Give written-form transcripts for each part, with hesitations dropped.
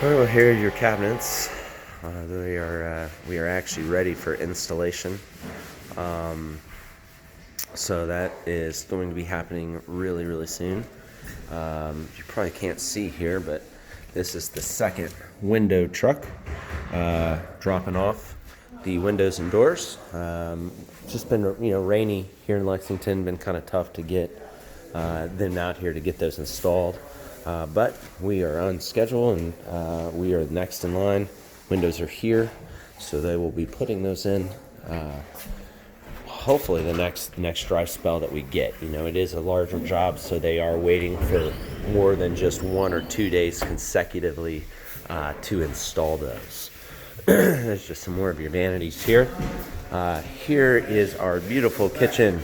Well, here are your cabinets. We are actually ready for installation. Um, so that is going to be happening really, really soon. You probably can't see here, but this is the second window truck dropping off the windows and doors. Just been rainy here in Lexington. Been kind of tough to get them out here to get those installed. But we are on schedule and we are next in line. Windows are here, so they will be putting those in hopefully the next dry spell that we get. It is a larger job, so they are waiting for more than just 1 or 2 days consecutively to install those. There's just some more of your vanities here. Here is our beautiful kitchen,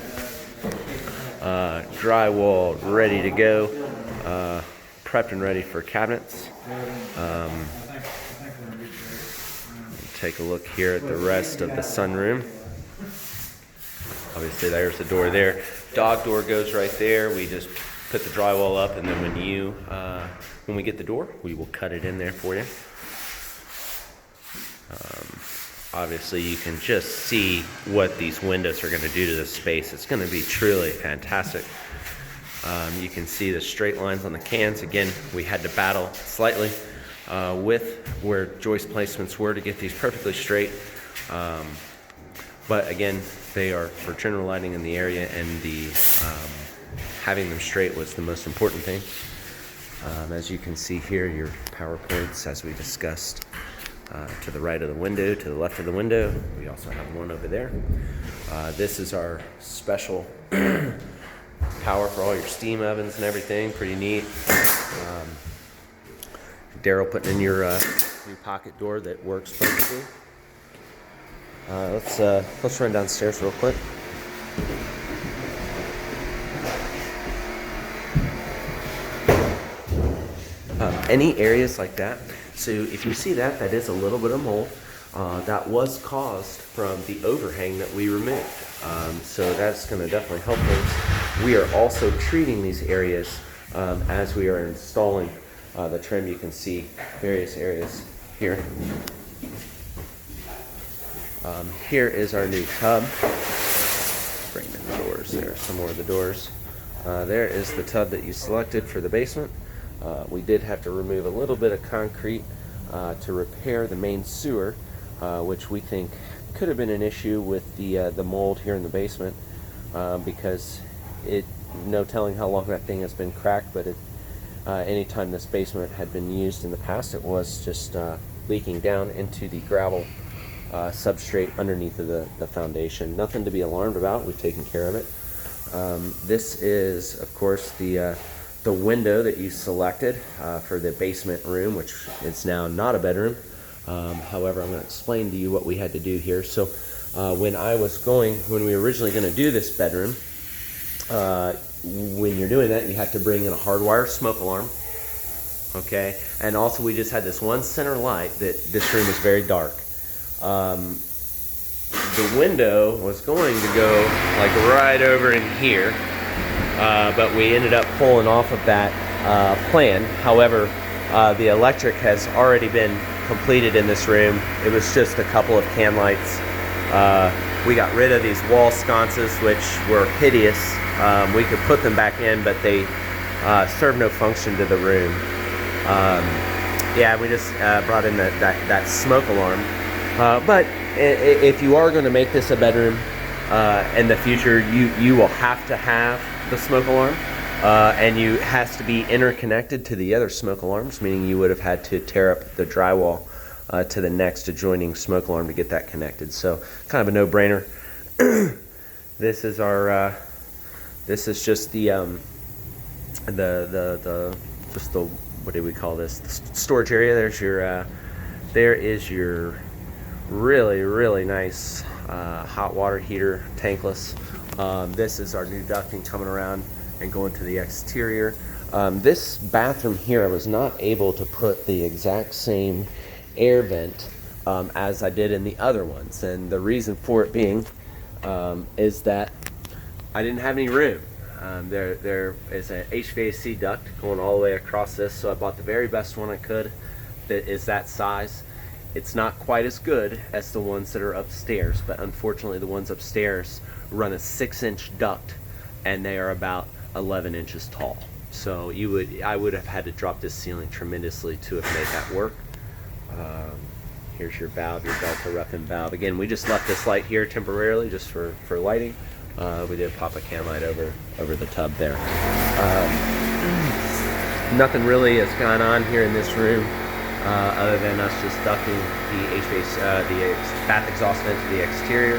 drywall ready to go, prepped and ready for cabinets. Take a look here at the rest of the sunroom. Obviously there's the door there. Dog door goes right there. We just put the drywall up, and then when we get the door, we will cut it in there for you. Obviously you can just see what these windows are going to do to the space. It's going to be truly fantastic. You can see the straight lines on the cans. Again, we had to battle slightly with where joist placements were to get these perfectly straight. But again, they are for general lighting in the area, and having them straight was the most important thing. As you can see here, your power points, as we discussed, to the right of the window, to the left of the window. We also have one over there. This is our special power for all your steam ovens and everything. Pretty neat. Daryl putting in your new pocket door that works perfectly. Let's run downstairs real quick. Any areas like that. So if you see that is a little bit of mold. That was caused from the overhang that we removed. So that's going to definitely help things. We are also treating these areas as we are installing the trim. You can see various areas here. Here is our new tub. Bring in the doors there, some more of the doors. There is the tub that you selected for the basement. We did have to remove a little bit of concrete to repair the main sewer, which we think could have been an issue with the mold here in the basement, because no telling how long that thing has been cracked, but anytime this basement had been used in the past, it was just leaking down into the gravel substrate underneath of the foundation. Nothing to be alarmed about. We've taken care of it. This is, of course, the window that you selected for the basement room, which is now not a bedroom. However, I'm going to explain to you what we had to do here. So when we were originally going to do this bedroom, when you're doing that, you have to bring in a hardwire smoke alarm. Okay, and also we just had this one center light that this room is very dark. The window was going to go like right over in here, but we ended up pulling off of that plan. However, the electric has already been completed in this room. It was just a couple of can lights. We got rid of these wall sconces, which were hideous. We could put them back in, but they serve no function to the room. We just brought in that smoke alarm. But if you are going to make this a bedroom in the future, you will have to have the smoke alarm, and it has to be interconnected to the other smoke alarms, meaning you would have had to tear up the drywall to the next adjoining smoke alarm to get that connected. So kind of a no-brainer. This is our this is just the what do we call this? The storage area. There is your really, really nice hot water heater, tankless. This is our new ducting coming around and going to the exterior. This bathroom here, I was not able to put the exact same air vent as I did in the other ones, and the reason for it being is that I didn't have any room. There is an HVAC duct going all the way across this, so I bought the very best one I could that is that size. It's not quite as good as the ones that are upstairs, but unfortunately the ones upstairs run a 6-inch duct and they are about 11 inches tall. So I would have had to drop this ceiling tremendously to have made that work. Here's your valve, your Delta rough-in valve. Again, we just left this light here temporarily just for lighting. We did pop a can light over the tub there. Nothing really has gone on here in this room other than us just ducting the HVAC, the bath exhaust vent to the exterior.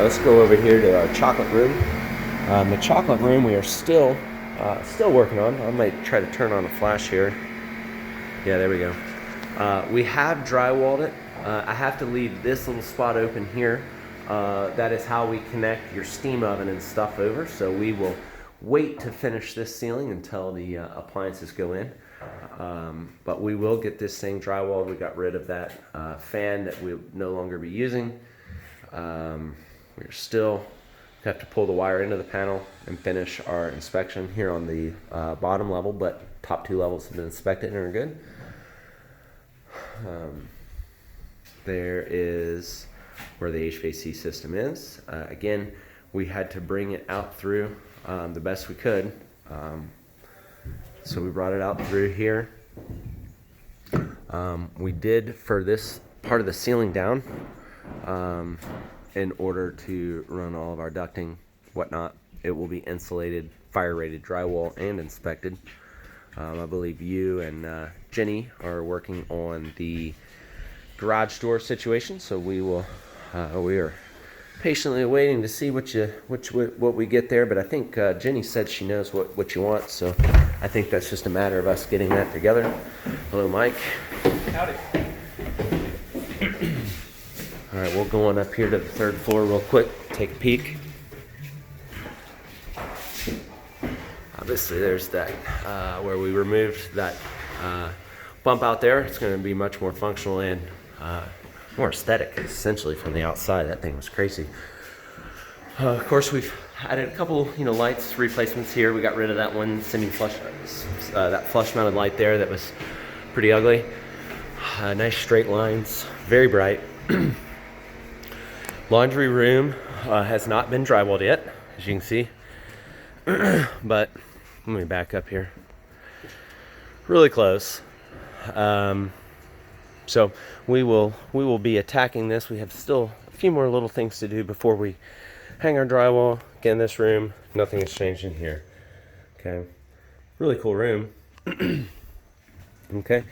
Let's go over here to our chocolate room. The chocolate room we are still working on. I might try to turn on a flash here. Yeah, there we go. We have drywalled it. I have to leave this little spot open here. That is how we connect your steam oven and stuff over. So we will wait to finish this ceiling until the appliances go in. But we will get this thing drywalled. We got rid of that fan that we'll no longer be using. We're still have to pull the wire into the panel and finish our inspection here on the bottom level, but top 2 levels have been inspected and are good. There is where the HVAC system is. Again, we had to bring it out through the best we could. So we brought it out through here. We did for this part of the ceiling down in order to run all of our ducting, whatnot. It will be insulated, fire rated drywall and inspected. I believe you and Jenny are working on the garage door situation, so we are patiently waiting to see what we get there. But I think Jenny said she knows what you want, so I think that's just a matter of us getting that together. Hello, Mike. Howdy. All right, we'll go on up here to the 3rd floor real quick, take a peek. Obviously, there's that where we removed that bump out there. It's going to be much more functional and more aesthetic, essentially, from the outside. That thing was crazy. Of course, we've added a couple, lights replacements here. We got rid of that one semi-flush, that flush-mounted light there that was pretty ugly. Nice straight lines, very bright. Laundry room has not been drywalled yet, as you can see. But let me back up here. Really close. So we will be attacking this. We have still a few more little things to do before we hang our drywall. Again, this room, nothing has changed in here. Okay, really cool room. Okay,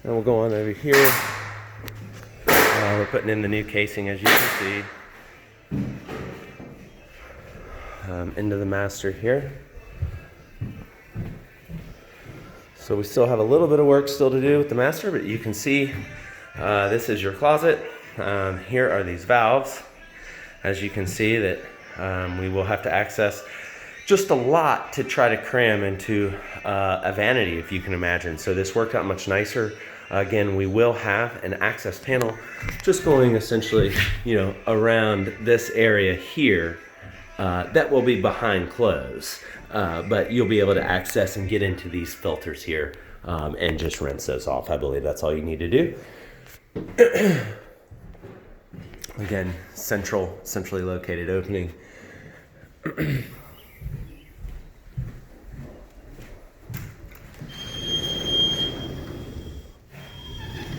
and we'll go on over here. We're putting in the new casing, as you can see, into the master here. So we still have a little bit of work still to do with the master, but you can see this is your closet. Here are these valves. As you can see that we will have to access just a lot to try to cram into a vanity, if you can imagine. So this worked out much nicer. Again, we will have an access panel just going essentially, around this area here that will be behind close. But you'll be able to access and get into these filters here and just rinse those off. I believe that's all you need to do. Again, centrally located opening.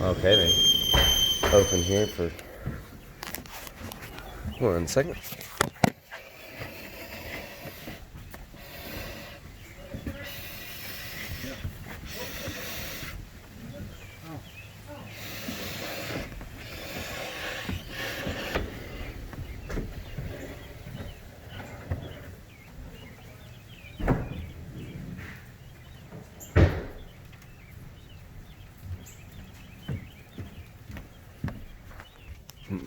Okay, they open here for 1 second.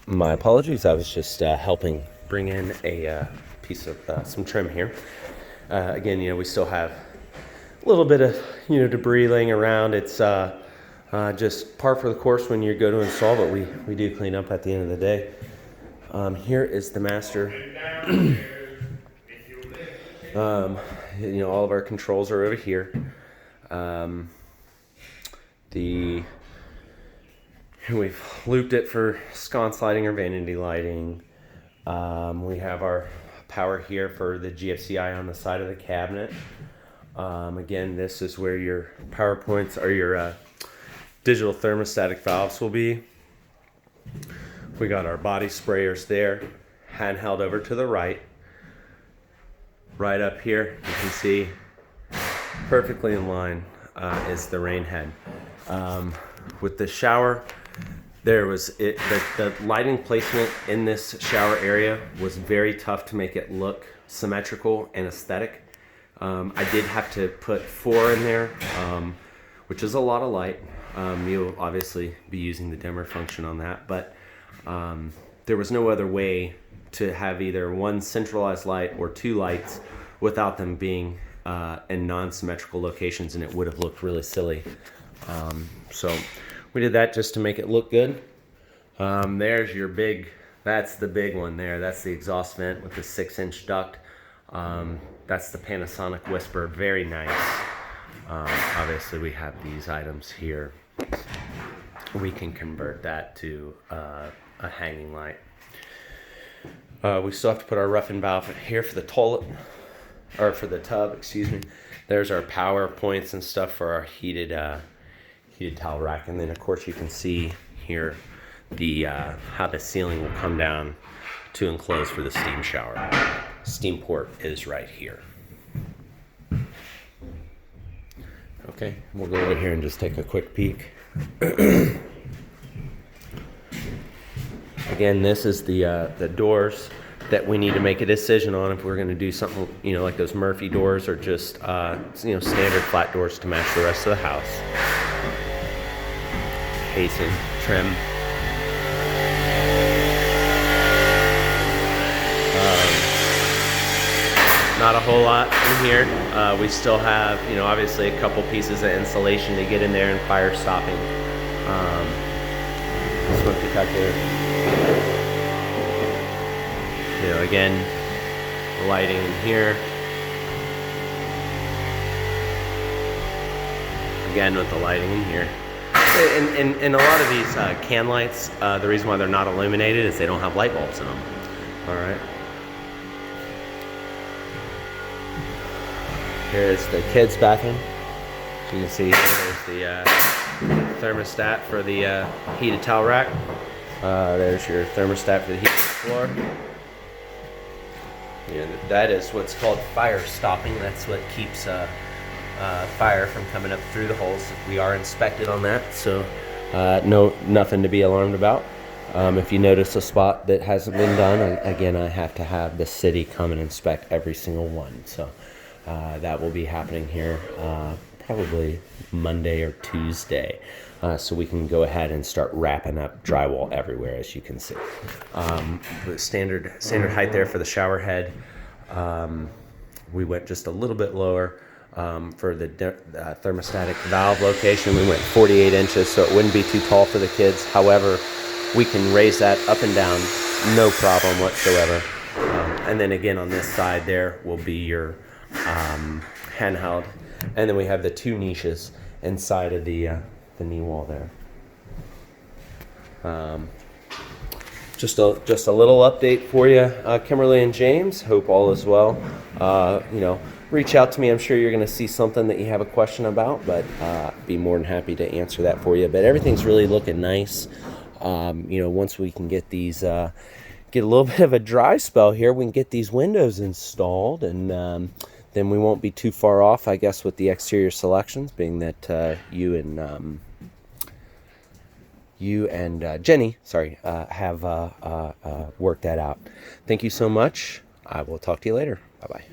My apologies, I was just helping bring in a piece of some trim here. Again, we still have a little bit of debris laying around. It's just par for the course when you go to install, but we do clean up at the end of the day. Here is the master. All of our controls are over here. We've looped it for sconce lighting or vanity lighting. We have our power here for the GFCI on the side of the cabinet. Again, this is where your power points or your digital thermostatic valves will be. We got our body sprayers there, handheld over to the right. Right up here, you can see perfectly in line is the rain head. With the shower, the lighting placement in this shower area was very tough to make it look symmetrical and aesthetic. I did have to put 4 in there, which is a lot of light. You'll obviously be using the dimmer function on that, but there was no other way to have either one centralized light or 2 lights without them being in non-symmetrical locations, and it would have looked really silly. So we did that just to make it look good. There's your that's the big one there. That's the exhaust vent with the 6-inch duct. That's the Panasonic Whisper, very nice. Obviously we have these items here. We can convert that to a hanging light. We still have to put our rough-in valve here for the toilet, or for the tub, excuse me. There's our power points and stuff for our heated towel rack. And then of course you can see here how the ceiling will come down to enclose for the steam shower. Steam port is right here. Okay, we'll go over here and just take a quick peek. Again, this is the doors that we need to make a decision on if we're going to do something, like those Murphy doors or just, standard flat doors to match the rest of the house. Casing, trim. Not a whole lot in here. We still have, obviously a couple pieces of insulation to get in there and fire stopping. Smoke detector. Again, the lighting in here. Again with the lighting in here. And a lot of these can lights, the reason why they're not illuminated is they don't have light bulbs in them. All right. Here's the kids' bathroom. So you can see there's the thermostat for the heated towel rack. There's your thermostat for the heated floor. That is what's called fire stopping. That's what keeps fire from coming up through the holes. We are inspected on that, so nothing to be alarmed about. If you notice a spot that hasn't been done, again, I have to have the city come and inspect every single one. So that will be happening here probably Monday or Tuesday. So we can go ahead and start wrapping up drywall everywhere, as you can see. The standard height there for the shower head. We went just a little bit lower for the thermostatic valve location. We went 48 inches, so it wouldn't be too tall for the kids. However, we can raise that up and down, no problem whatsoever. And then again on this side there will be your handheld. And then we have the 2 niches inside of the knee wall there. Just a little update for you, Kimberly and James. Hope all is well. Reach out to me. I'm sure you're going to see something that you have a question about, but be more than happy to answer that for you. But everything's really looking nice. Once we can get these, get a little bit of a dry spell here, we can get these windows installed, and then we won't be too far off, I guess, with the exterior selections, being that you and Jenny, have worked that out. Thank you so much. I will talk to you later. Bye-bye.